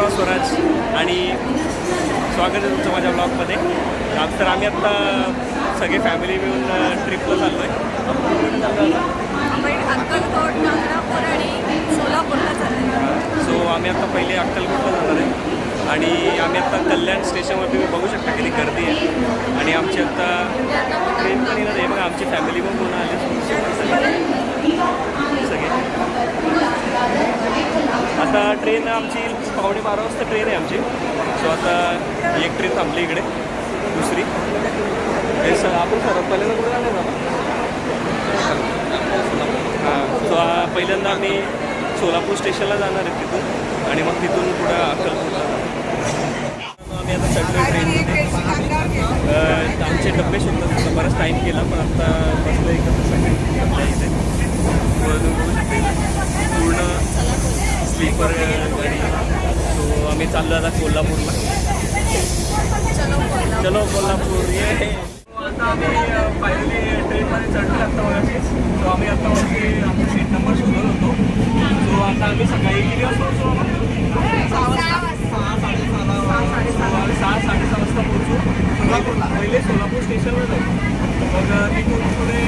शंकरराव स्वराज आणि स्वागत आहे तुमचं माझ्या ब्लॉगमध्ये. तर आम्ही आत्ता सगळे फॅमिली मिळून ट्रिपला चाललो आहे. सो आम्ही आता पहिले अक्कलकोटला जाणार आहे आणि आम्ही आत्ता कल्याण स्टेशनवरती बघू शकता किती गर्दी आहे. आणि आमची आत्ता ट्रेन पण येणार आहे. मग आमची फॅमिली पण पूर्ण आली सगळे. आता ट्रेन आमची 11:15 वाजता ट्रेन आहे आमची. सो आता एक ट्रेन थांबली इकडे, दुसरी हे सर आपण सर्वात पहिल्यांदा कुठे जाणार ना. हां, सो पहिल्यांदा आम्ही सोलापूर स्टेशनला जाणार आहे तिथून आणि मग तिथून पुढं अक्कलकोटला आम्ही आता चढलो ट्रेनमध्ये. आमचे डबे शोधतात बराच टाईम केला, पण आता बसलं एकत्र सगळे आपल्या इथे पूर्ण स्लीपर गाडी. सो आम्ही चाललो आता कोल्हापूरला. चलो कोल्हापूर ये. आता आम्ही फायनली ट्रेनमध्ये चढलो आत्ता वरती. सो आम्ही आता वरती आमचा सीट नंबर शोधत होतो. सो आता आम्ही सकाळी किती वाजता पोहोचू? 6-6:30 वाजता पोहोचू सोलापूरला. पहिले सोलापूर स्टेशनला जाऊ, मग तिथून पुढे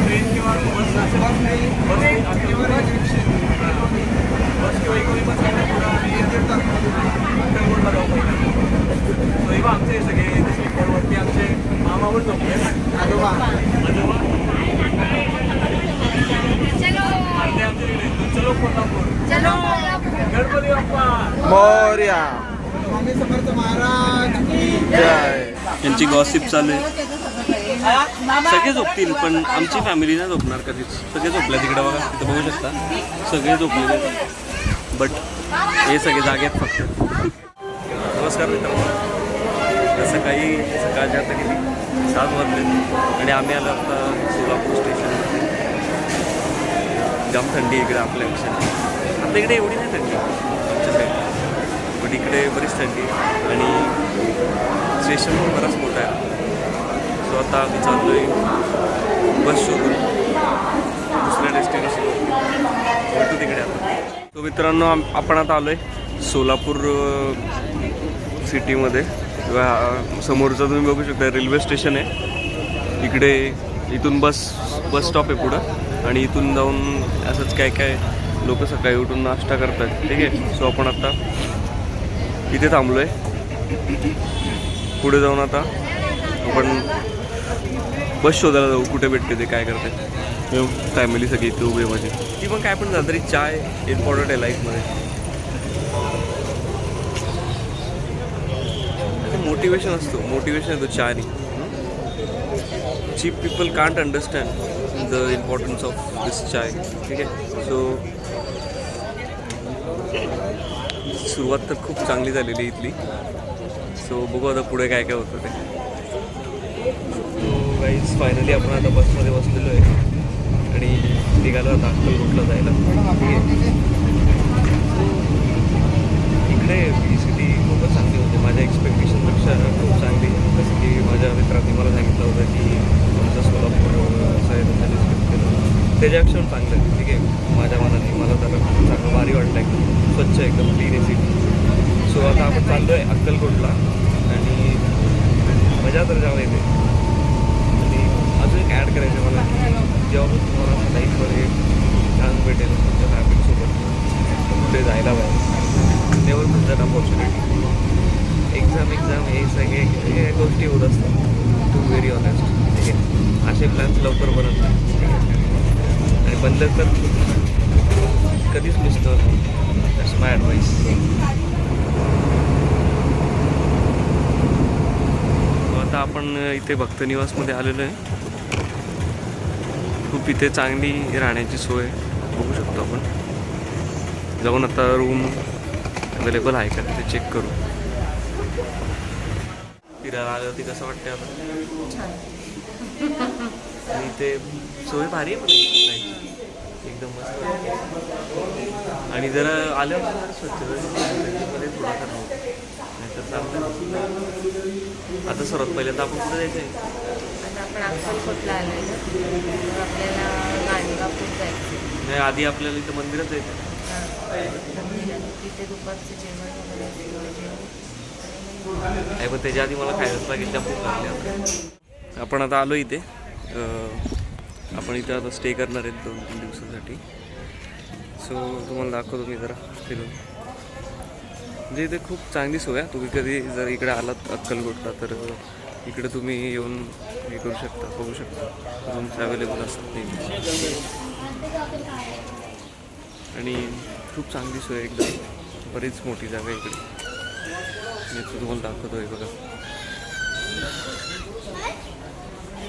ट्रेन किंवा बस असेल, बस किंवा इकडे बस पुढं आम्ही अक्कलकोटला जाऊ पहिला. सो इव्हा आमचे सगळे स्लीपरवरती आमचे मामा पण झोपले, आजोबा चलो कोल्हापूर, गणपती बाप्पा मोरया, स्वामी समर्थ महाराज जय. यांची गॉसिप चालू आहे. सगळे झोपतील पण आमची फॅमिली नाही झोपणार कधीच. सगळे झोपल्या तिकडे बघा, तिथं बघू शकता सगळे झोपलेले, बट हे सगळे जागेत फक्त. नमस्कार मित्रांनो, सकाळच्या आता किती 7 वाजले आणि आम्ही आलो आता सोलापूर स्टेशनमध्ये. जाम थंडी इकडे आपल्यापेक्षा. आपल्या इकडे एवढी नाही थंडी आमच्या साईडला, बट इकडे बरीच थंडी आणि स्टेशन पण बराच मोठा आहे. सो आता आम्ही चाललो आहे बस शोधून दुसऱ्या डेस्टिनेशन भेटू तिकडे आता. तो मित्रांनो आपण आता आलो आहे सोलापूर सिटीमध्ये. समोरचं तुम्ही बघू शकता रेल्वे स्टेशन आहे. इकडे इथून बस स्टॉप आहे पुढं आणि इथून जाऊन असंच काय लोक सकाळी उठून नाश्ता करतात. ठीक आहे. सो आपण आता इथे थांबलो आहे. पुढे जाऊन आता आपण बस शोधायला जाऊ, कुठे भेटते ते काय करते. फॅमिली सगळी इथे उभी आहे माझी. ती पण काय पण झालं तरी चाय इम्पॉर्टंट आहे लाईफमध्ये. मोटिवेशन असतो, मोटिवेशन येतो चहानी. Cheap people can't understand the importance of this chai. ठीक आहे. सो सुरुवात तर खूप चांगली झालेली इथली. सो बघू आता पुढे काय होतं ते. सो गाईज फायनली आपण आता बसमध्ये बसलेलो आहे आणि निघालो आता अक्कलकोटला जायला. ठीक आहे. इकडे सिटी खूपच चांगली होते, माझ्या एक्सपेक्टेशनपेक्षा खूप चांगली. जसं की माझ्या मित्रांनी मला सांगितलं होतं की आमचं सोलापूर असं आहे, त्यांना डिस्क्रिप्ट केलं त्याच्यापेक्षा चांगलं आहे. ठीक आहे. माझ्या मनाने मला त्याला चांगलं भारी वाटलं आहे. स्वच्छ एकदम क्लीन आहे सिटी. सो आता आपण चाललो आहे अक्कलकोटला आणि मजा तर जावं येते. आणि अजून एक ॲड करायचं मला की जेव्हा तुम्हाला लाईफमध्ये छान भेटेल तुमच्या फॅमिलीसोबत कुठे जायला पाहिजे, तेव्हा तुमचं अपॉर्च्युनिटी. एक्झाम हे सगळे गोष्टी होत असतात, टू व्हेरी ऑनेस्ट. ठीक आहे. असे प्लॅन्स लवकर बनत नाही. ठीक आहे. आणि बनलं तर कधीच मिस करतो. That's my advice. आता आपण इथे भक्तनिवासमध्ये आलेलो आहे. खूप इथे चांगली राहण्याची सोय बघू शकतो आपण. जाऊन आता रूम अवेलेबल आहे का ते चेक करू. फिरायला आल्यावरती कसं वाटतं आता? आणि ते सोय भारी आहे पण एकदम मस्त. आणि जरा आल्यावर जरा स्वच्छतेमध्ये थोडासा नाही तर चालतं. आता सर्वात पहिल्यांदा आपण कुठे जायचं आहे? आपण अक्कलकोटला आलो आहे, आपल्याला गाणगापूर जायचं. नाही, आधी आपल्याला इथं मंदिरात जायचं. तिथे दुपारचं जेवण वगैरे जेवण. नाही पण त्याच्या आधी मला खायलाच लागेल, त्या भूक लागली. आपण आता आलो इथे. आपण इथे आता स्टे करणार आहेत 2-3 दिवसासाठी. सो तुम्हाला दाखवतो मी जरा फिरून. म्हणजे इथे खूप चांगली सोय आहे. तुम्ही कधी जर इकडे आलात अक्कलकोटला तर इकडे तुम्ही येऊन हे करू शकता, बघू शकता. रूम्स अवेलेबल असतात ते. आणि खूप चांगली सोय एकदम. बरीच मोठी जागा इकडे. मी तुम्हाला दाखवतोय बघा.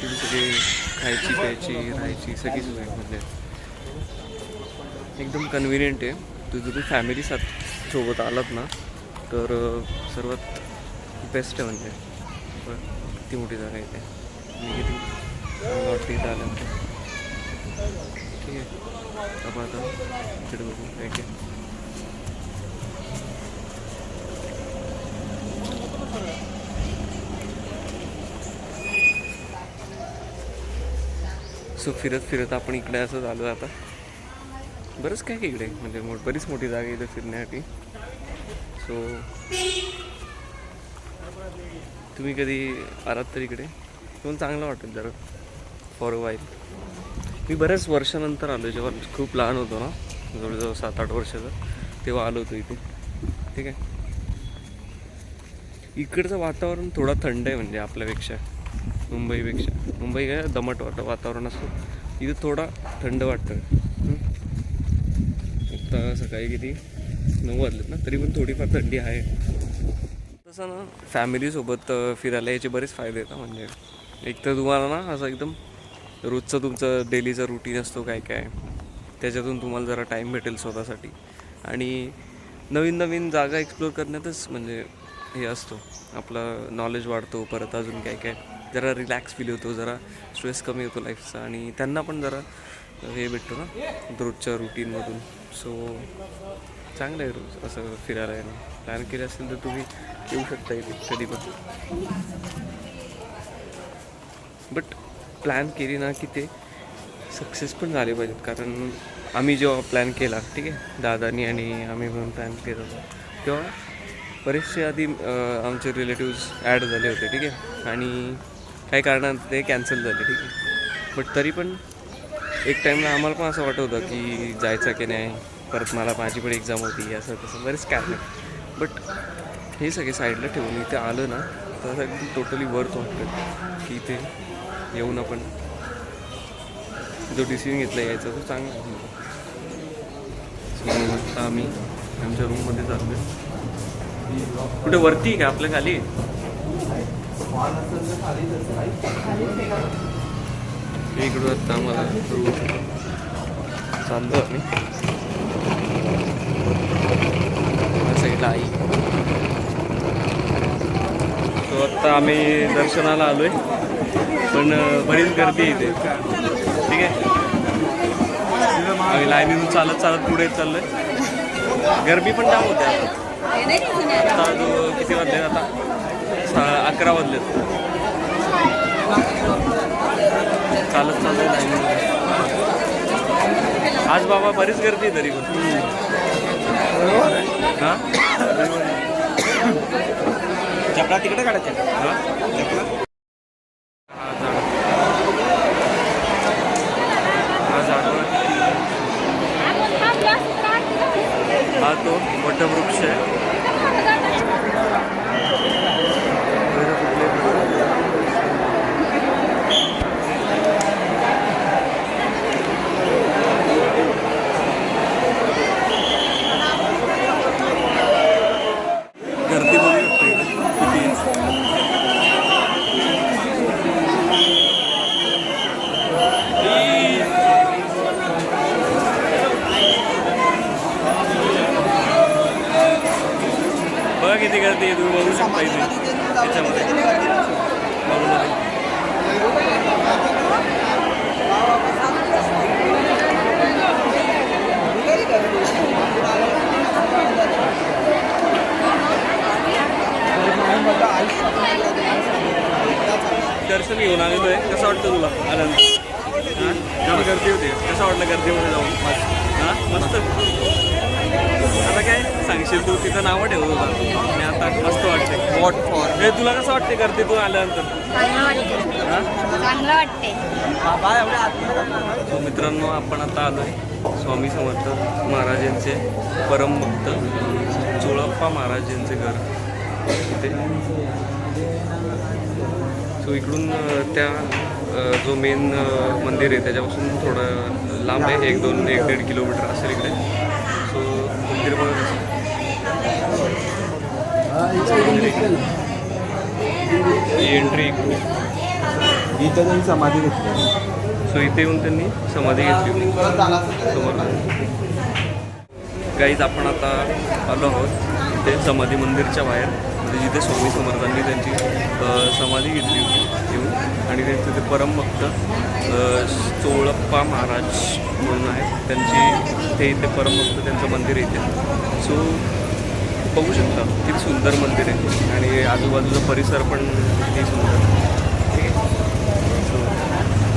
तिथे सगळी खायची प्यायची राहायची सगळी सोय म्हणजे एकदम कन्व्हिनियंट आहे. तुम्ही फॅमिली सोबत आलात ना तर सर्वात बेस्ट आहे म्हणजे. किती मोठी जागा आहे इथे. मी किती वाटते इथं आलं. ठीक आहे आपण आता इकडे बघू काय काय. सो फिरत फिरत आपण इकडे असं आलो आता. बरंच काय इकडे म्हणजे बरीच मोठी जागा आहे इथे फिरण्यासाठी. सो तुम्ही कधी आलात तर इकडे तुम्हाला चांगलं वाटेल जरा फॉर अ वाईल. मी बऱ्याच वर्षानंतर आलो, जेव्हा खूप लहान होतो ना, जवळजवळ 7-8 वर्षाचा, तेव्हा आलो होतो इथे. ठीक आहे. इकडचं वातावरण थोडा थंड आहे म्हणजे आपल्यापेक्षा, मुंबईपेक्षा. मुंबई काय दमट वातावरण असतं, इथे थोडा थंड वाटतं. आता सकाळी किती 9 वाजलेत ना, तरी पण थोडीफार थंडी आहे. तसं ना फॅमिलीसोबत फिरायला याचे बरेच फायदे आहेत. म्हणजे एक तर तुम्हाला ना असं एकदम रोजचं तुमचं डेलीचा रुटीन असतो काय काय, त्याच्यातून तुम्हाला जरा टाईम भेटेल स्वतःसाठी. आणि नवीन नवीन जागा एक्सप्लोअर करण्यातच म्हणजे हे असतो, आपलं नॉलेज वाढतो. परत अजून काय काय जरा रिलॅक्स फील होतो, जरा स्ट्रेस कमी होतो लाईफचा. आणि त्यांना पण जरा हे भेटतो ना रोजच्या रुटीनमधून. सो चांगलं आहे रोज असं फिरायला येणं. प्लॅन केले असेल तर तुम्ही येऊ शकता इथे कधी पण. बट प्लॅन केली ना की ते सक्सेस पण झाले पाहिजेत. कारण आम्ही जेव्हा प्लॅन केला, ठीक आहे, दादानी आणि आम्ही म्हणून प्लॅन केला होता, तेव्हा बरेचसे आधी आमचे रिलेटिव्स ॲड झाले होते. ठीक आहे. आणि काही कारणानं ते कॅन्सल झाले. ठीक आहे. बट तरी पण एक टाईमला आम्हाला पण असं वाटत होतं की जायचं की नाही. परत माझी पण एक्झाम होती, असं तसं बरेच कारण. बट हे सगळे साईडला ठेवून इथे आलं ना तर असं एकदम टोटली वर्थ वाटतं की इथे येऊन आपण जो डिसिजन घेतला यायचा तो चांगला आहे. आता आम्ही आमच्या रूममध्ये चाललो आहे. कुठे वरती का आपल्या खाली? इकडं आता आम्हाला रूम चाललो आम्ही. साईडला आई. तो आत्ता आम्ही दर्शनाला आलो आहे, पण बरीच गर्दी आहे इथे. ठीक आहे. आम्ही लाईनीतून चालत चालत पुढे चाललो आहे. गर्दी पण जाम होते. आता जो किती वाजले, आता 11 वाजलेत. चालत चालू आहे लाईनीमध्ये. आज बाबा बरीच गर्दी आहे तरी पण. हां चपला तिकडे काढायच्या. हां हा तो वटवृक्ष आहे. गर्दी बघू शकतो इकडे किती. बघा किती गर्दी आहे, तुम्ही बघू शकता इथे त्याच्यामध्ये. दर्शन घेऊन आलेलो आहे. कसं वाटतं तुला आनंद? हां जेव्हा गर्दी होती कसं वाटलं गर्दीमध्ये जाऊन? हां मस्त. सांगशील तू तिथं नावं ठेवत होता आणि आता मस्त वाटते. वॉट फॉर हे तुला कसं वाटते करते तू आल्यानंतर? चांगलं वाटते. सो मित्रांनो आपण आता आलो आहे स्वामी समर्थ महाराजांचे परमभक्त चोळप्पा महाराजांचे घर इथे. सो इकडून त्या जो मेन मंदिर आहे त्याच्यापासून थोडं लांब आहे, 1-1.5 किलोमीटर असेल इकडे. सो मंदिर बघत असेल एंट्री इकडून इथं त्यांनी समाधी घेतली. सो इथे येऊन त्यांनी समाधी घेतली समोर. गाईज आपण आता आलो आहोत इथे समाधी मंदिरच्या बाहेर, म्हणजे जिथे स्वामी समर्थांनी त्यांची समाधी घेतली होती येऊन. आणि त्यांचे ते परमभक्त चोळप्पा महाराज म्हणून आहेत त्यांची, ते इथे परमभक्त त्यांचं मंदिर आहे इथे. सो बघू शकता किती सुंदर मंदिर आहे आणि आजूबाजूचा परिसर पण किती सुंदर. ठीक आहे.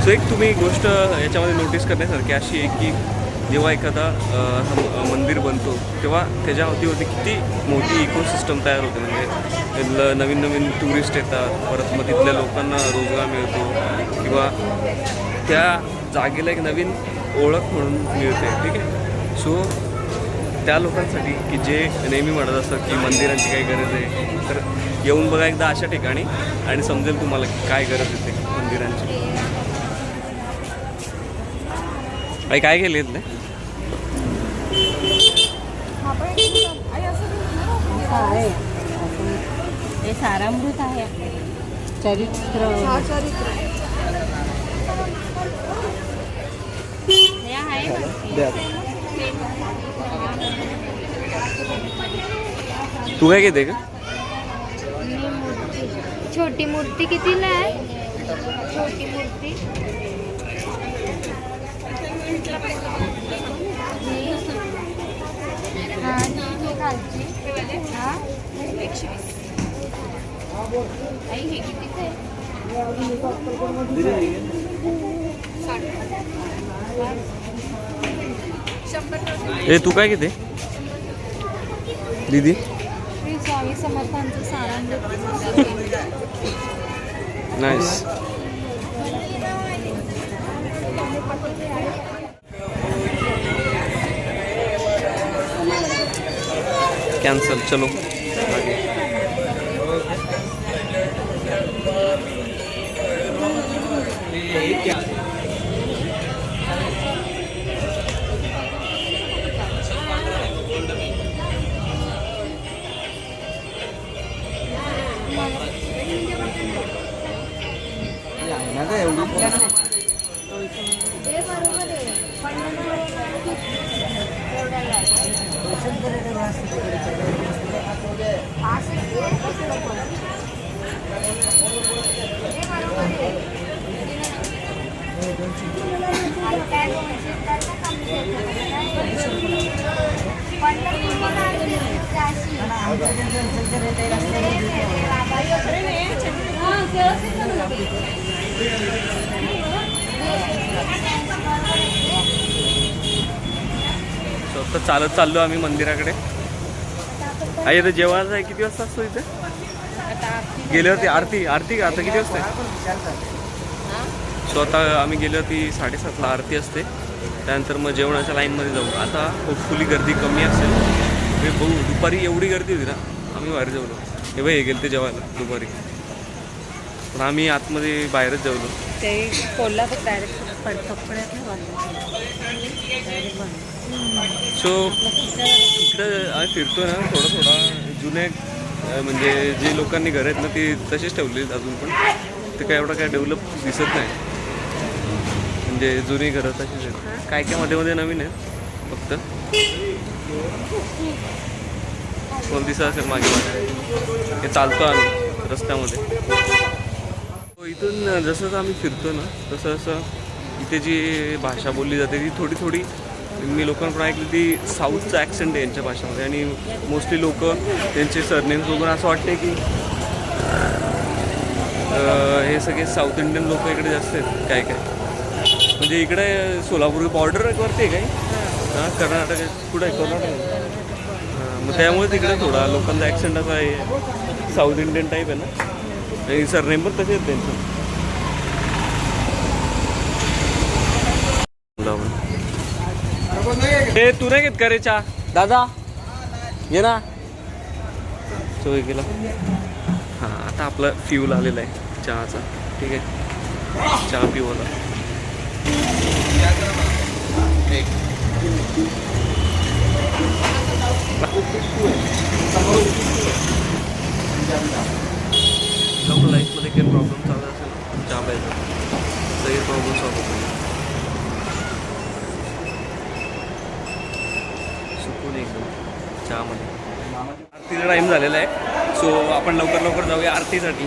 सो एक तुम्ही गोष्ट याच्यामध्ये नोटीस करण्यासारखी अशी आहे की जेव्हा एखादा मंदिर बनतो तेव्हा त्याच्यावरती किती मोठी इकोसिस्टम तयार होते. म्हणजे नवीन नवीन टुरिस्ट येतात, परत मग तिथल्या लोकांना रोजगार मिळतो किंवा त्या जागेला एक नवीन ओळख म्हणून मिळते. ठीक आहे. सो त्या लोकांसाठी की जे नेहमी म्हणत असतात की मंदिरांची काही गरज आहे, तर येऊन बघा एकदा अशा ठिकाणी आणि समजेल तुम्हाला की काय गरज येते मंदिरांची. काय केले इथले? हे सारामृत आहे. चरित्र हे आहे. तू काय घेते का? छोटी मूर्ती कितीला आहे? छोटी मूर्ती खालची 120. आई हे कितीच आहे? ए तू काय घेते दीदी? स्वामी समर्थांचं सारांश. नाईस. कैंसल. चलो आगे. आता चालत चाललो आम्ही मंदिराकडे. आई आता जेवणाचं आहे किती वाजता असतो इथे? गेल्यावरती आरती का आता किती वाजता? सो आता आम्ही गेल्यावरती 7:30ला आरती असते. त्यानंतर मग जेवणाच्या लाईनमध्ये जाऊ. आता होपफुली गर्दी कमी असेल. हे बघू. दुपारी एवढी गर्दी होती ना, आम्ही बाहेर जेवलो. हे बाई हे गेले ते जेवायला दुपारी, पण आम्ही आतमध्ये बाहेरच जेवलो. ते कोल्हापूर डायरेक्ट सो इकडं आम्ही फिरतो ना थोडा जुने, म्हणजे जे लोकांनी घर आहेत ना ती तसेच ठेवली अजून पण. ते काय एवढं काय डेव्हलप दिसत नाही. म्हणजे जुनी घरं तशीच आहेत. काय मध्ये मध्ये नवीन आहेत फक्त. कोण दिसत असेल मागे हे चालतो आम्ही रस्त्यामध्ये. इथून जसं आम्ही फिरतो ना तसं इथे जी भाषा बोलली जाते ती थोडी मी लोकांकडून ऐकली ती साऊथचं ॲक्सेंट आहे यांच्या भाषेमध्ये. आणि मोस्टली लोक त्यांचे सरनेम्स बघून असं वाटते की हे सगळे साऊथ इंडियन लोक इकडे जास्त आहेत. काय म्हणजे इकडे सोलापूर बॉर्डरवरती आहे काही. हां कर्नाटक कुठं आहे? कर्नाटक मग त्यामुळे तिकडे थोडा लोकांचा ॲक्सेंट असा आहे, साऊथ इंडियन टाईप आहे ना. आणि सरनेम पण तसे आहेत त्यांचं. हे तू नाही घेत का रे चहा दादा, ये ना. सोय केला. हां, आता आपला फ्यूल आलेला आहे चहाचा. ठीक आहे, चहा पिऊ आता. लाईफमध्ये काही प्रॉब्लेम चालू असेल चहा प्यायचा, सगळे प्रॉब्लेम सॉल्व होतो. सुकून एकदम चहामध्ये. आरतीचा टाईम झालेला आहे, सो आपण लवकर लवकर जाऊया आरतीसाठी.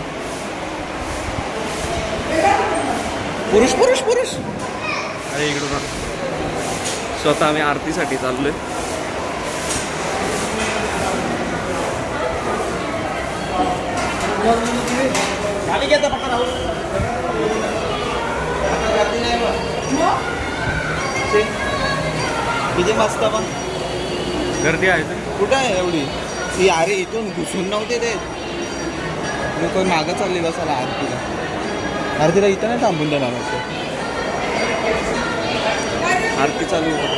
पुरुष पुरुष पुरुष अरे इकडून स्वतः आम्ही आरतीसाठी चाललोय. किती मस्त पण गर्दी आहे तर कुठं आहे एवढी ती. अरे इथून घुसून नव्हते ते, मी कोण मागं चालली बसायला आरतीला इथं नाही थांबून देणार असं. आरती चालू होती.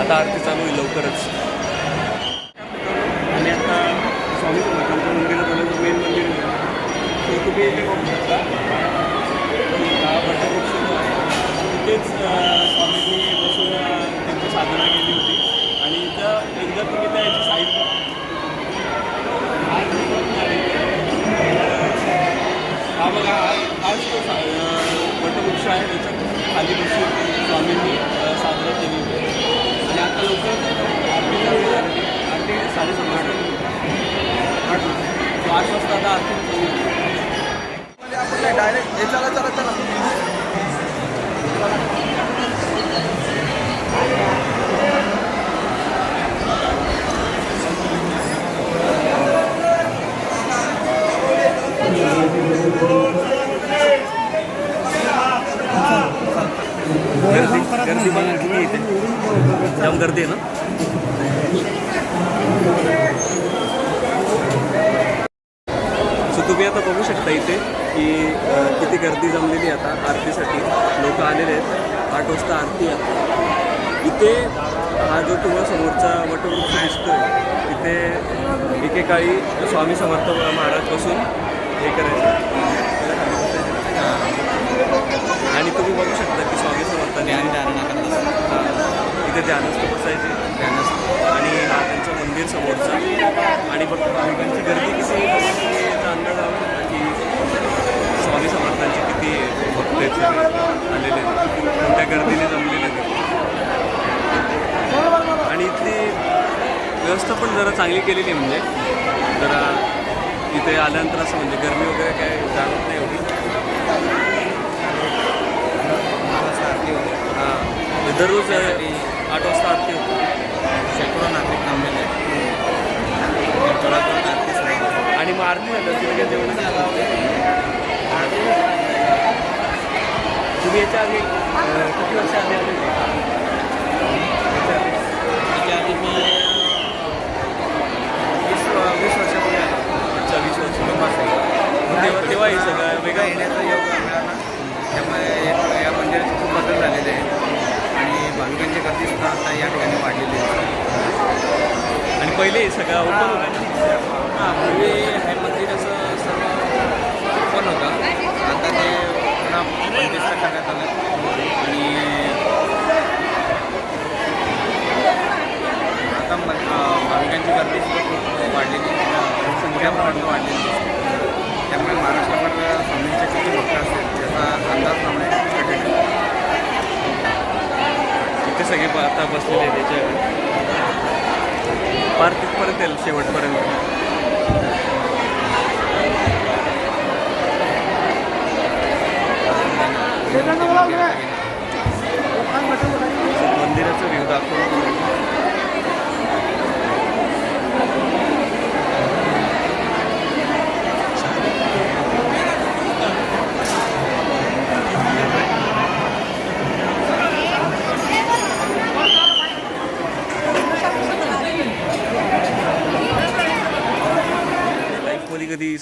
आता आरती चालू होईल लवकरच. आणि आता स्वामी समर्थांच्या मंदिरात आलं, मेन मंदिर आहे. तुम्ही इथे बघू शकता वटवृक्ष जो आहे तिथेच स्वामींनी बसून त्यांची साधना केली होती. आणि इथं एकदा तुम्ही त्या याची साईड हा बघा, हाच तो वटवृक्ष आहे, त्याच्या खाली बसून स्वामींनी साधना केली होती. आणि आता लवकर आरती चालू झाली. आरती 8:30 8 वाजता आता आरती चालू होती. आपण नाही डायरेक्ट हे चला चला चला. गर्दी बघा किती इथे, जाम गर्दी आहे ना. सो तुम्ही आता बघू शकता इथे की किती गर्दी जमलेली आता आरतीसाठी. लोक आलेले आहेत. 8 वाजता आरती आहे. इथे हा जो तुम्हाला समोरचा वटवृक्ष दिसतोय तिथे एकेकाळी स्वामी समर्थ महाराज बसून हे करायचं. आणि तुम्ही बघू शकता की स्वामी समर्थांनी इथे ध्यानस्थ बसायचे, ध्यानस्थ. आणि हा त्यांचं मंदिर समोरचा. आणि बघ त्यांची गर्दी किती याचा अंदाज आला होता की स्वामी समर्थांचे किती भक्त आलेले, मोठ्या गर्दीने जमलेले. आणि इथली व्यवस्था पण जरा चांगली केलेली आहे. म्हणजे जरा इथे आल्यानंतर असं म्हणजे गरमी वगैरे काय जाणवत नाही एवढी. हां, दररोज 8 वाजता आरती होती. शेकडो नागरिक थांबलेले आहेत. आणि मग आरती झालं तिला काय जेवण तुम्ही याच्या आधी किती वर्ष आधी आले? त्याच्या आधी मी 20 वर्षापूर्वी आलो. 20 वर्ष तेव्हा हे सगळं वेगळं येण्याचा योग मिळाला. त्यामुळे या मंदिराचे खूप बदल झालेले आहे. आणि भाविकांची गर्दीसुद्धा आता या ठिकाणी वाढलेली आहे. आणि पहिले हे सगळं ओपन होतं. हां, पूर्वी हे मंदिर असं सर्व ओपन होतं. आता ते पुन्हा बंदिस्त करण्यात आलं. आणि आता भाविकांची गर्दीसुद्धा खूप वाढलेली, संख्या प्रमाणात वाढलेली दिसते. त्यामुळे महाराष्ट्रावर स्वामींच्या किती भक्त असेल त्याचा अंदाज लावणे कठीण आहे. इथे सगळे आता बसलेले आहेत त्याच्या पार तिथपर्यंत येईल शेवटपर्यंत. मंदिराचा व्ह्यू दाखवतो.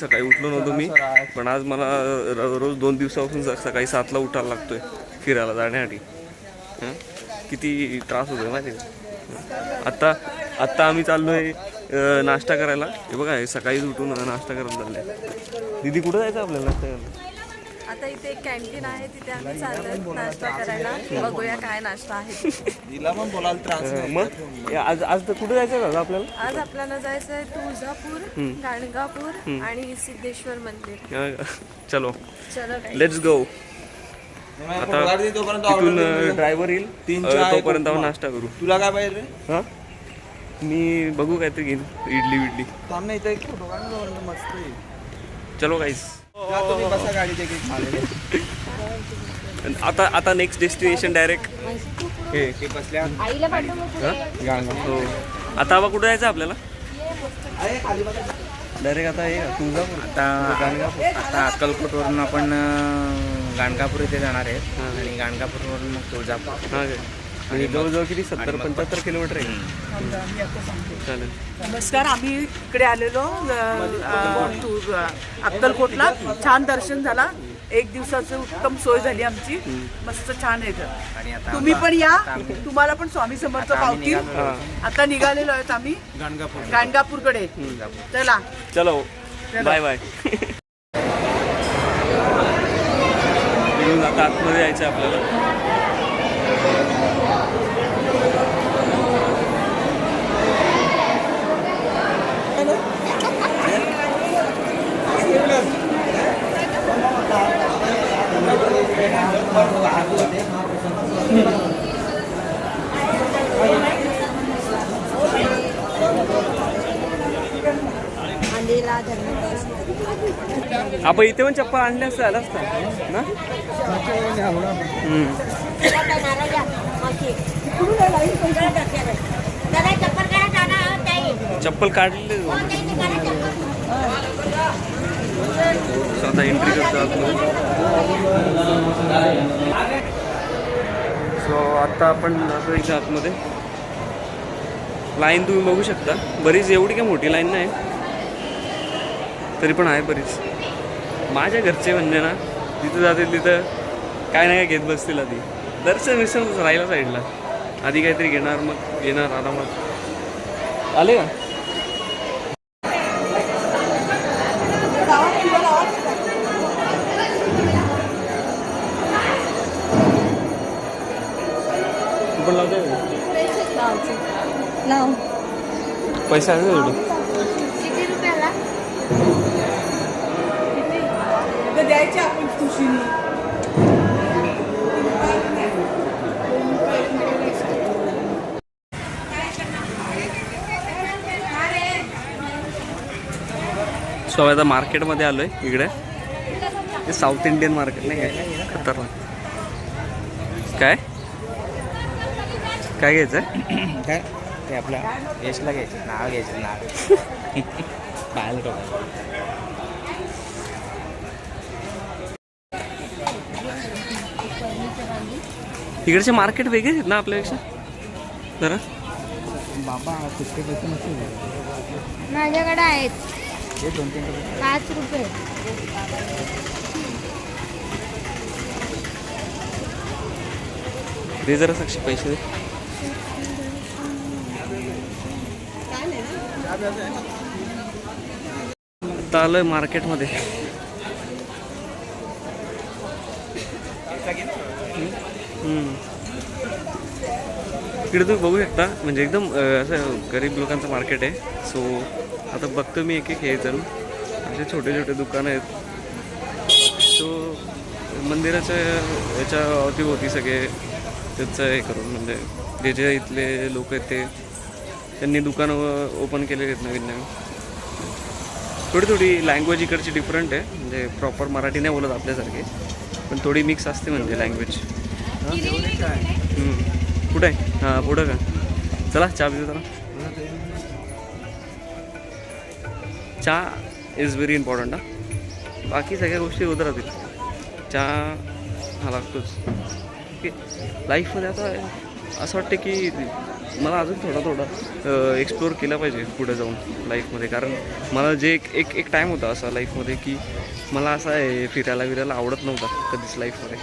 सकाळी उठलो नव्हतो मी, पण आज मला रोज 2 दिवसापासून सकाळी 7ला उठायला लागतोय फिरायला जाण्यासाठी. किती त्रास होतोय माहिती आहे. आत्ता आम्ही चाललोय नाश्ता करायला. हे बघा हे सकाळीच उठून नाश्ता करायला चाललंय. दीदी कुठं जायचं आपल्याला नाश्ता करायला? आता इथे एक कॅन्टीन आहे, तिथे आम्ही चाललोय नाश्ता करायला. बघूया काय नाश्ता आहे. तिला पण बोलायला त्रास मग आज तर कुठं जायचं का आपल्याला? आज आपल्याला जायचं आहे तुळजापूर, गाणगापूर आणि सिद्धेश्वर मंदिर. चलो चलो लेट्स गो. आता तिथून ड्रायव्हर येईल तोपर्यंत आपण नाश्ता करू. तुला काय पाहिजे रे? हां मी बघू काहीतरी घेईन, इडली विडली. थांब इथे एक फोटो काढ ना, मस्त आहे. चलो गाईस, तुम्ही बसा गाडीत. आता नेक्स्ट डेस्टिनेशन डायरेक्ट हे बसल्या हो. आता बा कुठं जायचं आपल्याला डायरेक्ट? आता हे तुळजापूर, आता अक्कलकोटवरून आपण गाणगापूर इथे जाणार आहे आणि गाणगापूरवरून मग तुळजापूर. हां काय म्हणजे जवळजवळ किती 70-75 किलोमीटर आहे. चालेल. नमस्कार, आम्ही इकडे आलेलो अक्कलकोटला. छान दर्शन झाला, 1 दिवसाची उत्तम सोय झाली आमची, मस्त छान आहे. आणि आता तुम्ही पण या, तुम्हाला पण स्वामी समर्थ पावतील. आता निघालेलो आहेत आम्ही गाणगापूरकडे. चला चलो बाय बाय. आता आतमध्ये जायचं आपल्याला. आपण इथे पण चप्पल आणले असतं झालं असतं ना. चप्पल काढले आता एंट्री करतो. सो आता आपण जातो इथे आतमध्ये. लाईन तुम्ही बघू शकता बरीच, एवढी काय मोठी लाईन नाही तरी पण आहे बरीच. माझ्या घरचे म्हणजे ना तिथं जातील तिथं काय नाही काय घेत बसतील. आधी दर्शन राहिला साईडला, आधी काहीतरी घेणार मग येणार आरामात. आले का? तू पण लावते पैसा आहे एवढं? किती रुपयाला? द्यायचे आपण खुशीने. सो आता मार्केटमध्ये आलोय इकडे. हे साऊथ इंडियन मार्केट नाही काय खतरनाक. काय काय घ्यायचं काय ते आपल्या यशला घ्यायचं, नाव घ्यायचं, नाव बाहेर इकडचे मार्केट वेगळे आहेत ना आपल्यापेक्षा जरा. बाबा सुट्टे पैसे नसतील माझ्याकडे आहेत हे 2-3 रुपये. 5 रुपये. दे जरा साक्षी पैसे दे. आता आलोय मार्केटमध्ये. इकडे तुम्ही बघू शकता म्हणजे एकदम असं गरीब लोकांचं मार्केट आहे. सो आता बघतो मी एक हे जण असे छोटे छोटे दुकानं आहेत. सो मंदिराच्या याच्या अवतीभोवती सगळे त्याचं हे करून म्हणजे जे जे इथले लोक आहेत ते त्यांनी दुकानं ओपन केलेली आहेत नवीन नवीन. थोडी थोडी लँग्वेज इकडची डिफरंट आहे म्हणजे प्रॉपर मराठी नाही बोलत आपल्यासारखे, पण थोडी मिक्स असते म्हणजे लँग्वेज. कुठं आहे? हां पुढं का? चला चहा पिऊ. चला चहा इज व्हेरी इम्पॉर्टंट. बाकी सगळ्या गोष्टी होत राहतील, चहा हा लागतोच. ओके लाईफमध्ये आता असं वाटतं की मला अजून थोडा एक्सप्लोअर केला पाहिजे पुढे जाऊन लाईफमध्ये. कारण मला जे एक टाईम होता असा लाईफमध्ये की मला असं आहे फिरायला आवडत नव्हता कधीच लाईफमध्ये.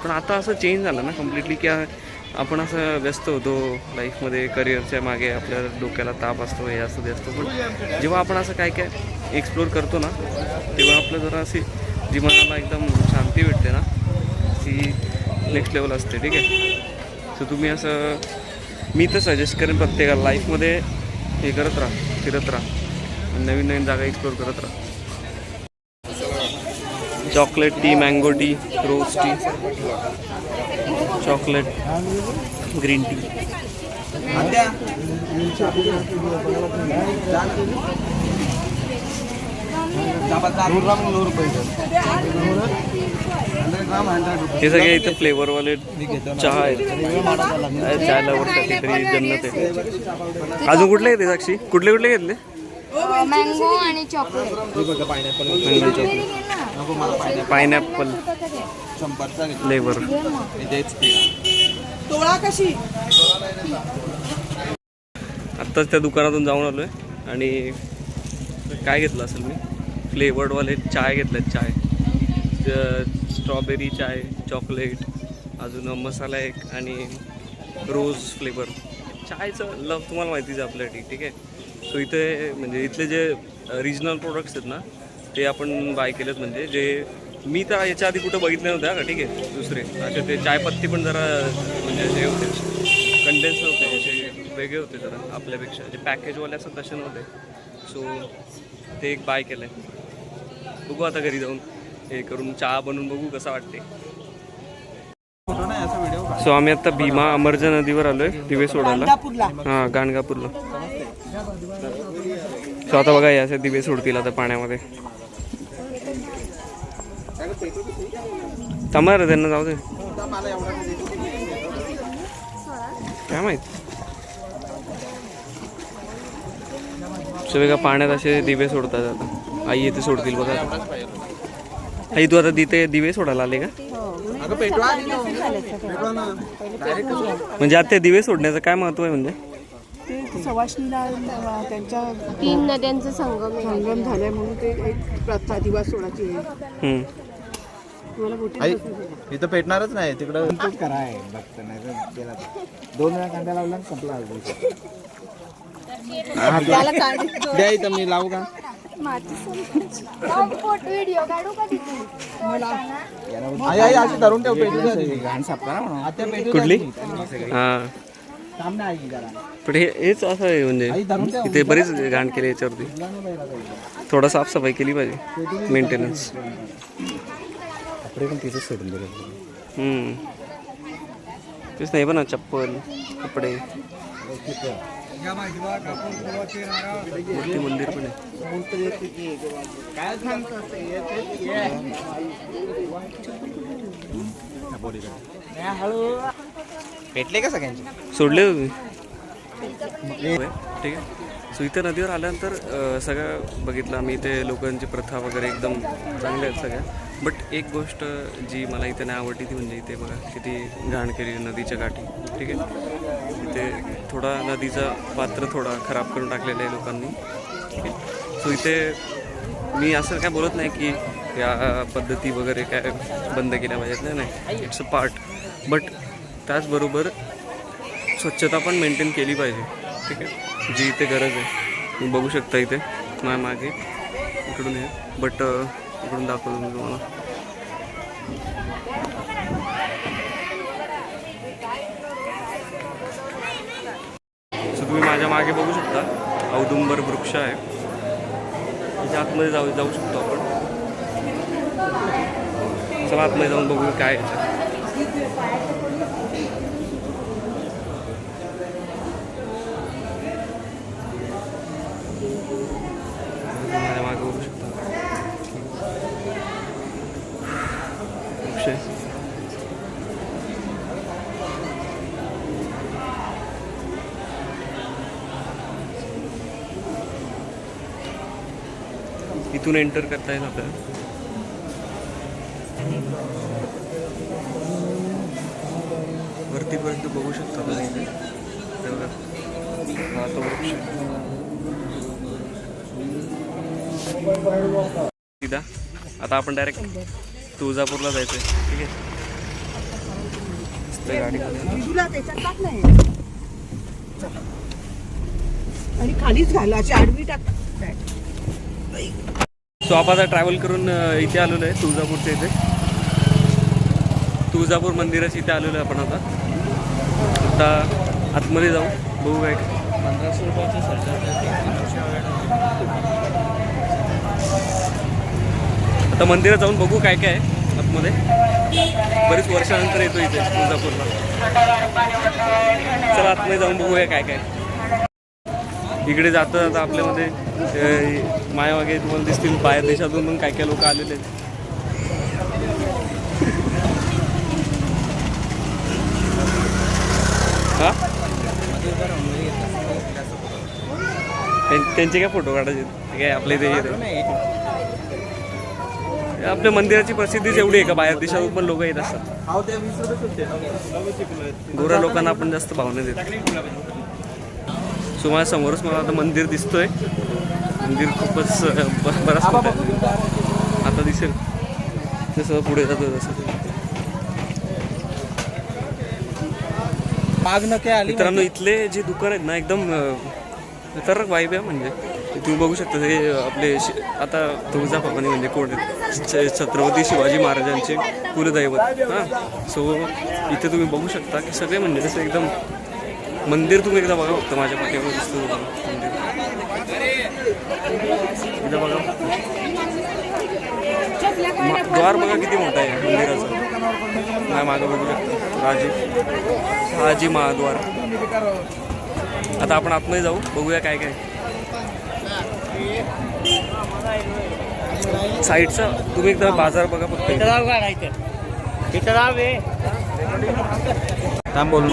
पण आता असं चेंज झालं ना कम्प्लिटली की आपण असं व्यस्त होतो लाईफमध्ये, करिअरच्या मागे आपल्या डोक्याला ताप असतो, हे असतो ते असतो. पण जेव्हा आपण असं काय एक्सप्लोअर करतो ना तेव्हा आपलं जरा अशी जी मनाला एकदम शांती भेटते ना ती नेक्स्ट लेवल असते. ठीक आहे. सो तुम्ही असं मी तर सजेस्ट करेन प्रत्येकाला लाईफमध्ये हे करत राहा, फिरत राहा, नवीन नवीन जागा एक्सप्लोअर करत राहा. चॉकलेट टी, मँगो टी, रोज टी, चॉकलेट, ग्रीन टी. हे सगळे इथं फ्लेवरवाले चहा आहेत. चहा लवरसाठी तरी जन्नत आहे. अजून कुठले घेतले साक्षी? कुठले घेतले? मँगो आणि चॉकलेट. Pineapple flavour. आत्ताच त्या दुकानातून जाऊन आलो आहे आणि काय घेतलं असेल मी? फ्लेवर्डवाले चाय घेतलेत. चाय स्ट्रॉबेरी चाय, चॉकलेट, अजून मसाला एक आणि रोज फ्लेवर. चायचं लव तुम्हाला माहितीच आहे आपल्यासाठी. ठीक आहे. सो इथे म्हणजे इथले जे रिजनल प्रोडक्ट्स आहेत ना ते आपण बाय केलेत. म्हणजे जे मी तर याच्या आधी कुठं बघितले नव्हते का. ठीक आहे. दुसरे असे ते चायपत्ती पण जरा म्हणजे हे होते, कंडेन्स नव्हते, असे वेगळे होते जरा आपल्यापेक्षा. जे पॅकेजवाले असं तसे नव्हते. सो ते एक बाय केलं आहे. बघू आता घरी जाऊन हे करून चहा बनवून बघू कसा वाटते. सो आम्ही आता भीमा अमरजा नदीवर आलो आहे दिवे सोडायला. हां, गाणगापूरला. सो आता बघा असे दिवे सोडतील आता पाण्यामध्ये. थांबणार त्यांना जाऊ दे, काय माहित. सो का पाण्यात असे दिवे सोडतात आता. आई येते सोडतील बघा. आई तू आता तिथे दिवे सोडायला आले का? म्हणजे आता ते दिवे सोडण्याचं काय महत्व आहे? म्हणजे सवाष्णीला त्यांच्या 3 नद्यांचं संगम झालंय म्हणून ते एक प्रथा दिवा सोडायची आहे. इथं पेटणारच नाही तिकडं कराय बघत नाही 2 वेळा कांदा लावला संपला. द्या इथं मी लावू का? व्हिडिओ काढू का तिथे? आई अशी धरून ठेव. घाण साफ करा म्हणून. कुठली? हां, पण हेच असं आहे म्हणजे इथे बरीच घाण केली याच्यावरती. थोडा साफसफाई केली पाहिजे, मेंटेनन्स. पण तिथे सोडून दिलं. तेच नाही पण चप्पल, कपडे, मोठी मंदिर पण आहे. पेटले का सगळ्यांचे? सोडले तुम्ही? ठीक आहे. सो इथे नदीवर आल्यानंतर सगळं बघितलं आम्ही. इथे लोकांची प्रथा वगैरे एकदम चांगल्या आहेत सगळ्या. बट एक गोष्ट जी मला इथे नाही आवडली ती म्हणजे इथे बघा किती घाण केली नदीच्या काठी. ठीक आहे. इथे थोडा नदीचा पात्र थोडा खराब करून टाकलेला आहे लोकांनी. ठीक आहे. सो इथे मी असं काय बोलत नाही की या पद्धती वगैरे काय बंद केल्या पाहिजेत. नाही, इट्स अ पार्ट. बट त्याचबरोबर स्वच्छता पण मेंटेन केली पाहिजे. ठीक आहे. जी इथे गरज आहे. तुम्ही बघू शकता इथे माझ्या मागे इकडून आहे. बट इकडून दाखवतो मी तुम्हाला. सो तुम्ही माझ्या मागे बघू शकता औदुंबर वृक्ष आहे. त्याच्या आतमध्ये जाऊ शकतो आपण. चला आतमध्ये जाऊन बघू काय आहे. माझ्या मागे बघू शकता वृक्ष. इथून एंटर करता येईल आपल्याला. वरतीपर्यंत बघू शकता तुम्ही इथे. हे बघा, हा तो वृक्ष. सीधा आता आपण डायरेक्ट तुळजापूरला जायचं आहे. ठीक आहे, गाडीमध्ये तुला त्याच्यात टाक नाही आणि खालीच घाल अशी आडवी टाक. सो आपण आता ट्रॅव्हल करून इथे आलेलो आहे तुळजापूरच्या इथे. तुळजापूर मंदिराच्या इथे आलेलो आहे आपण आता. आतमध्ये जाऊ, बघू काय. 1500 रुपयाचे आता मंदिरात जाऊन बघू काय काय आहे आतमध्ये. बरीच वर्षानंतर येतो इथे तुळजापूरला. चला आतमध्ये जाऊन बघूया काय काय. इकडे जाता जाता आपल्यामध्ये माया वगैरे तुम्हाला दिसतील. बाहेर देशातून पण काय काय लोक आलेले आहेत. हा, त्यांचे काय फोटो काढायचे काय आपल्या इथे येते. आपल्या मंदिराची प्रसिद्धीच एवढी आहे का बाहेर देशातून पण लोक येत असतात. गोऱ्या लोकांना आपण जास्त भावना देतो. सो माझ्या समोरच मला आता मंदिर दिसतोय. मंदिर खूपच बराच मोठं आहे. आता दिसेल जसं पुढे जातो तसं. मित्रांनो, इथले जे दुकान आहेत ना एकदम खतरनाक वाईब आहे. म्हणजे तुम्ही बघू शकता हे आपले आता तुळजाभवानी म्हणजे कोण आहेत, छत्रपती शिवाजी महाराजांचे कुलदैवत. हां, सो इथे तुम्ही बघू शकता की सगळे म्हणजे जसं एकदम मंदिर. तुम्ही एकदा बघा फक्त माझ्या पाठीवर दिसतो मंदिर. एकदा बघा, द्वार बघा किती मोठा आहे मंदिराचं. नाही मागं बघू शकता शहाजी महाद्वार. आता आपण आतमध्ये जाऊ, बघूया काय काय. साईडचा तुम्ही एकदा बाजार बघा फक्त. थांब बोलू.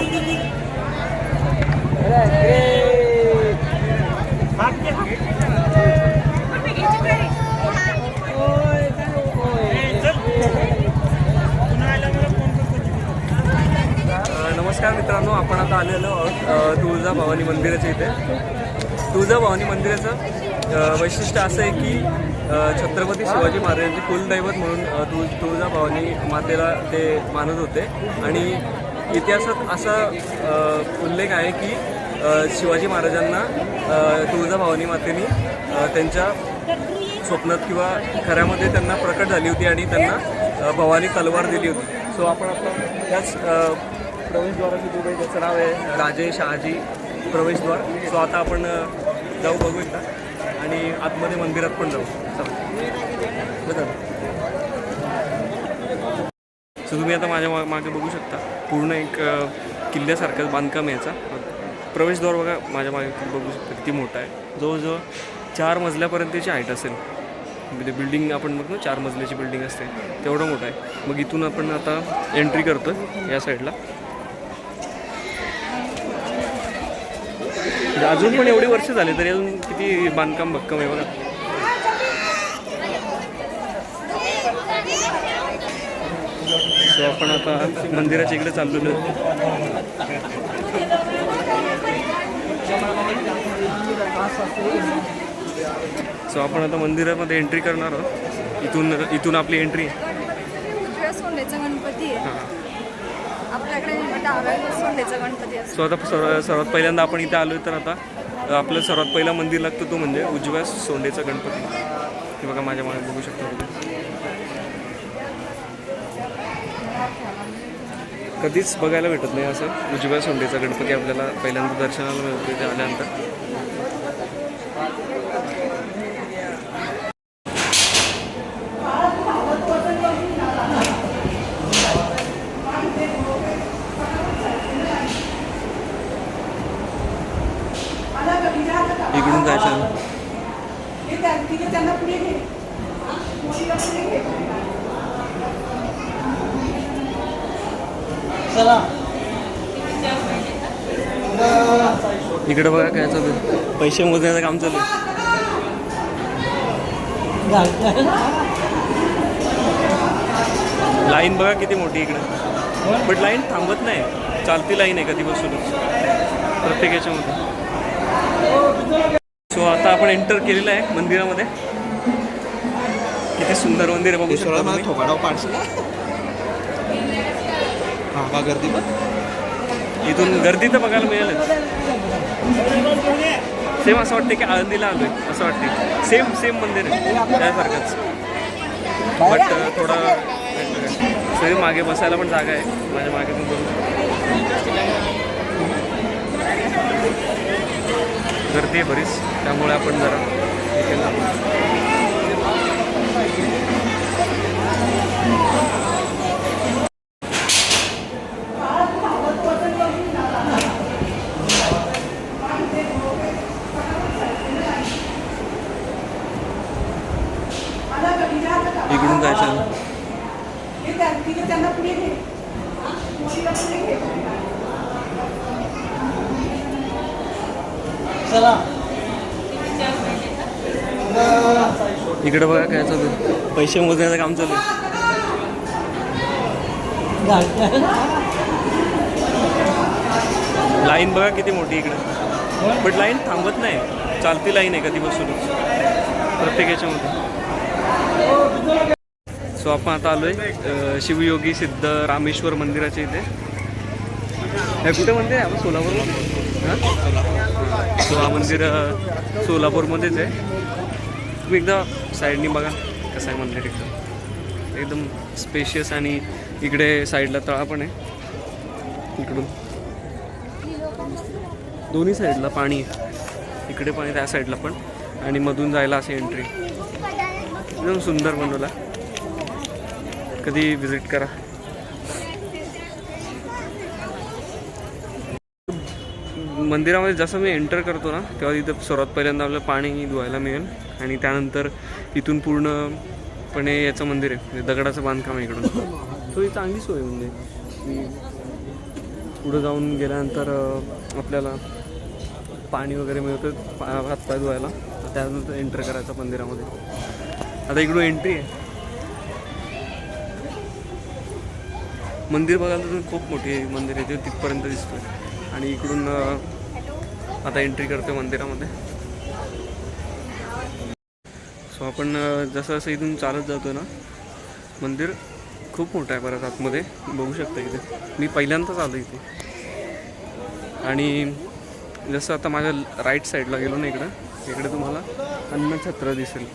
नमस्कार मित्रांनो, आपण आता आलेलो आहोत तुळजाभवानी मंदिराच्या इथे. तुळजाभवानी मंदिराचं वैशिष्ट्य असं आहे की छत्रपती शिवाजी महाराजांचे कुलदैवत म्हणून तुळजाभवानी मातेला ते मानत होते. आणि इतिहासात असा उल्लेख आहे की शिवाजी महाराजांना तुळजाभवानी मातेने त्यांच्या स्वप्नात किंवा खऱ्यामध्ये त्यांना प्रकट झाली होती आणि त्यांना भवानी तलवार दिली होती. सो आपण आता त्याच प्रवेशद्वाराची दुबई, त्याचं नाव आहे राजे शहाजी प्रवेशद्वार. सो आता आपण जाऊ, बघू एकदा आणि आतमध्ये मंदिरात पण जाऊ. चला बघा. सो तुम्ही आता माझ्या मागे बघू शकता पूर्ण एक किल्ल्यासारखं बांधकाम याचा. प्रवेशद्वार बघा माझ्या मागे बघू शकता किती मोठा आहे. जवळजवळ 4 मजल्यापर्यंतची हाईट असेल. म्हणजे बिल्डिंग आपण बघतो 4 मजल्याची बिल्डिंग असते, तेवढं मोठं आहे. मग इथून आपण आता एंट्री करतो या साईडला. अजून पण एवढी वर्ष झाले तरी अजून किती बांधकाम भक्कम आहे बघा. सो आपण आता मंदिराच्या इकडे चाललेलो. सो आपण आता मंदिरामध्ये एंट्री करणार आहोत. इथून आपली एंट्री. सोंडेचा गणपती आहे आपल्याकडे, सोंडेचा गणपती असतो. सो आता सर्वात पहिल्यांदा आपण इथे आलो तर आता आपलं सर्वात पहिला मंदिर लागतं तो म्हणजे उजव्या सोंडेचा गणपती. हे बघा माझ्या मागे बघू शकता तुम्ही. कधीच बघायला भेटत नाही असं उजव्या सोंडेचा गणपती आपल्याला पहिल्यांदा दर्शनाला मिळतो इथे आल्यानंतर. इकडून जायचं. इकडे बघा काय चालू आहे, पैसे मोजण्याचं काम चालू आहे. लाईन बघा किती मोठी इकडे, बट लाईन थांबत नाही. चालती लाईन आहे कधीपासूनच प्रत्येक याच्यामध्ये. सो आता आपण एंटर केलेलं आहे मंदिरामध्ये. किती सुंदर मंदिर आहे बघू शकता तुम्ही. थोबाडाव पाडशील हा गर्दी पण इथून गर्दी तर बघायला मिळेलच. सेम असं वाटतं की आळंदीला आलोय असं वाटते. सेम मंदिर आहे त्यासारखंच, बट थोडं सगळी मागे बसायला पण जागा आहे. माझ्या मागे पण बघू गर्दी आहे बरीच, त्यामुळे आपण जरा इथे जाऊ. इकडून काय चालू इकडे बघा काय चालू आहे. पैसे मोजण्याचं काम चालू आहे. लाईन बघा किती मोठी इकडे, बट लाईन थांबत नाही. चालती लाईन आहे कधीपासूनच प्रत्येक याच्यामध्ये. सो आपण आता आलोय शिवयोगी सिद्ध रामेश्वर मंदिराच्या इथे. हे कुठे म्हणते आपण सोलापूरला. हां सो हा मंदिर सोलापूरमध्येच आहे. तुम्ही एकदा साईडनी बघा कसं आहे मंदिर. एकदम स्पेशियस आणि इकडे साईडला तळा पण आहे. इकडून दोन्ही साईडला पाणी आहे. इकडे पण आहे त्या साईडला पण, आणि मधून जायला असे एंट्री. एकदम सुंदर बनवला. कधी विजिट करा. मंदिरामध्ये जसं मी एंटर करतो ना तेव्हा तिथं सर्वात पहिल्यांदा आपलं पाणी धुवायला मिळेल, आणि त्यानंतर इथून पूर्णपणे याचं मंदिर आहे, दगडाचं बांधकाम आहे इकडून. तो ही चांगली सोय म्हणजे पुढं जाऊन गेल्यानंतर आपल्याला पाणी वगैरे मिळतं हातपाय धुवायला. त्यानंतर एंटर करायचं मंदिरामध्ये. आता इकडून एंट्री आहे. मंदिर बघायला तर खूप मोठी मंदिर आहे, ते तिथपर्यंत दिसतोय. आणि इकडून आता एंट्री करतोय मंदिरामध्ये. सो आपण जसं असं इथून चालत जातो ना, मंदिर खूप मोठं आहे परत आतमध्ये बघू शकता. इथे मी पहिल्यांदाच आलो इथे. आणि जसं आता माझ्या राईट साईडला गेलो ना इकडे तुम्हाला अन्नछत्र दिसेल.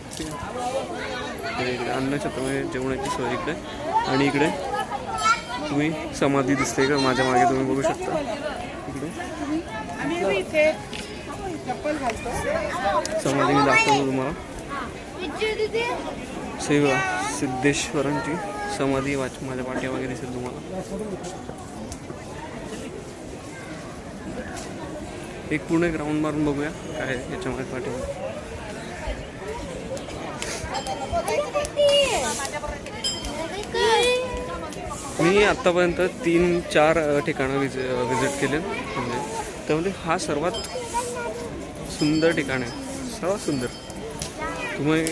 इकडे अन्नछत्र म्हणजे जेवणाची सोय इकडे. आणि इकडे तुम्ही समाधी दिसते का माझ्या मागे, तुम्ही बघू शकता. इकडे समाधी मी दाखवतो तुम्हाला. सेवा सिद्धेश्वरांची समाधी माझ्या पाठीमागे दिसेल तुम्हाला. एक पूर्ण ग्राउंड मारून बघूया काय याच्यामध्ये पाठीमागे. मी आत्तापर्यंत 3-4 ठिकाणं विजिट केले. म्हणजे त्यामध्ये हा सर्वात सुंदर ठिकाण आहे, सर्वात सुंदर. तुम्ही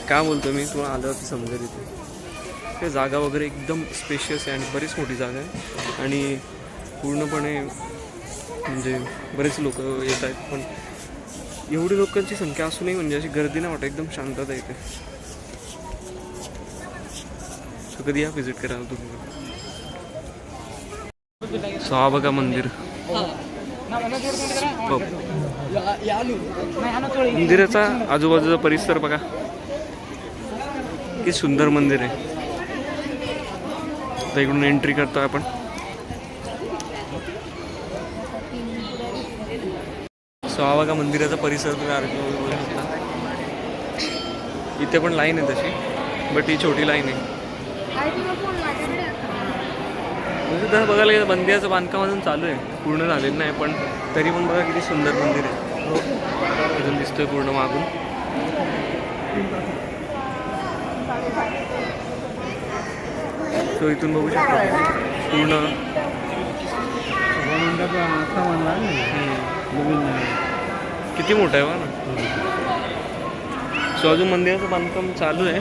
काय बोलतो मी तुम्हाला आलं की समजेल. इथे ते जागा वगैरे एकदम स्पेशियस आहे आणि बरीच मोठी जागा आहे. आणि पूर्णपणे म्हणजे बरेच लोक येत आहेत, पण एवढी लोकांची संख्या असूनही म्हणजे अशी गर्दी नाही वाटत. एकदम शांतता इथे. सो कधी या व्हिजिट करायला तुम्ही. सो हा बघा मंदिर. मंदिराचा आजूबाजूचा परिसर बघा किती सुंदर मंदिर आहे. तर इकडून एंट्री करतोय आपण. सो हा बघा मंदिराचा परिसर तुम्ही बघू शकता. इथे पण लाईन आहे तशी, बट ही छोटी लाईन आहे. तसं बघायला गेलं मंदिराचं बांधकाम अजून चालू आहे, पूर्ण झालेलं नाही. पण तरी पण बघा किती सुंदर मंदिर आहे. अजून दिसतोय पूर्ण मागून. तो इथून बघू शकतो पूर्ण. किती मोठं आहे बघा ना. सो अजून मंदिराचं बांधकाम चालू आहे.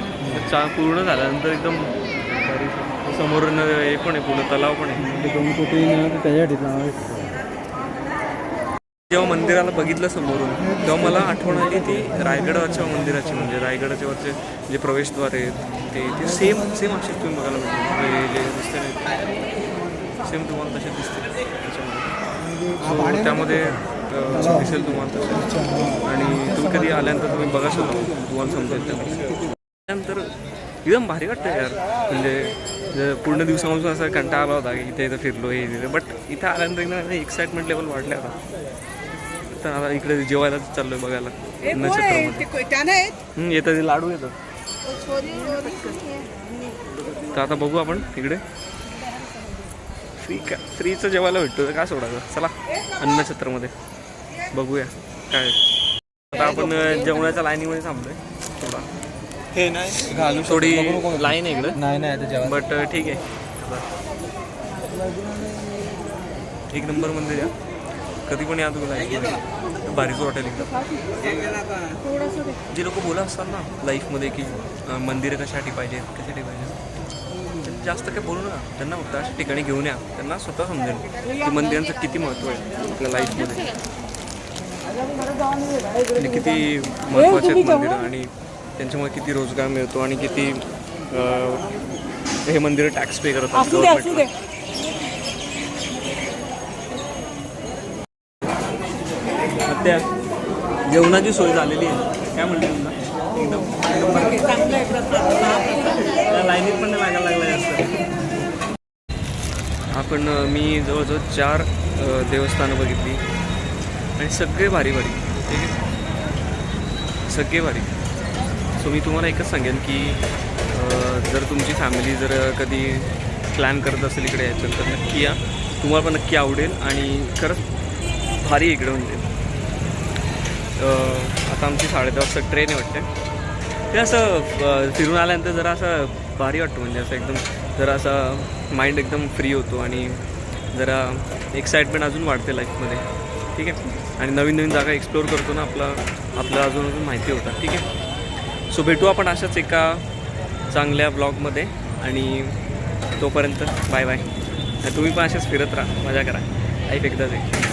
पूर्ण झाल्यानंतर एकदम समोरून हे पण आहे, पुढे तलाव पण आहे. 2 कोटी त्याच्यासाठी जेव्हा मंदिराला बघितलं समोरून तेव्हा मला आठवण आली ती रायगडाच्या मंदिराची. म्हणजे रायगडाच्या वरचे जे प्रवेशद्वार आहेत ते सेम असेच तुम्ही बघायला भेटले जे दिसते नाही सेम तुम्हाला तसे दिसते त्याच्यामध्ये. सो त्यामध्ये दिसेल तुम्हाला तसे. आणि तुम्ही कधी आल्यानंतर तुम्ही बघा शकता, तुम्हाला समजेल. त्यानंतर एकदम भारी वाटतं यार. म्हणजे पूर्ण दिवसापासून असा कंटाळा आला होता की इथे फिरलो हे तिथे, बट इथं आल्यानंतर एकदम एक्साइटमेंट लेवल वाढले आता. तर आता इकडे जेवायला चाललोय बघायला नक्षत्रामध्ये. येतं ते लाडू येतं. तर आता बघू आपण तिकडे फ्रीचं जेवायला भेटतो का सोडायचं. चला अन्नछत्रमध्ये बघूया काय. आता आपण जेवणाच्या लाईनीमध्ये थांबलोय. थोडा हे नाही घालू थोडी लाईन आहे इकडे, नाही बट ठीक आहे. एक नंबर मंदिर आहे. कधी पण या तुम्ही लाईफमध्ये, भारीच वाटेल एकदम. जे लोक बोलत असतात ना लाईफमध्ये की मंदिरं कशासाठी पाहिजे, जास्त काय बोलू नका. त्यांना फक्त अशा ठिकाणी घेऊन या, त्यांना स्वतः समजेल की मंदिरांचं किती महत्त्व आहे आपल्या लाईफमध्ये. आणि किती महत्त्वाचे आहेत मंदिरं आणि त्यांच्यामुळे किती रोजगार मिळतो आणि किती हे मंदिरं टॅक्स पे करतात गव्हर्नमेंटला. त्या जेवणाची सोय झालेली आहे. काय म्हणते तुला एकदम लाईनीत पण लागायला लागला जास्त. आपण मी जवळजवळ 4 देवस्थानं बघितली आणि सगळे भारी ठीक आहे, सगळे भारी. सो मी तुम्हाला एकच सांगेन की जर तुमची फॅमिली जर कधी प्लॅन करत असेल इकडे यायचं तर नक्की या. तुम्हाला पण नक्की आवडेल आणि खरंच भारी इकडे. म्हणजे आता आमची 10:30 वाजता ट्रेन आहे वाटते. ते असं फिरून आल्यानंतर जरा असं भारी वाटतं. म्हणजे असं एकदम जरा असा माइंड एकदम फ्री होतो आणि जरा एक्साइटमेंट अजून वाढते लाईफमध्ये. ठीक आहे. आणि नवीन जागा एक्सप्लोअर करतो ना आपल्याला अजून माहिती होतात. ठीक आहे. सो भेटू आपण अशाच एका चांगल्या ब्लॉगमध्ये आणि तोपर्यंत बाय बाय. तुम्ही पण अशाच फिरत राहा, मजा करा. लाईफ एकदाच आहे.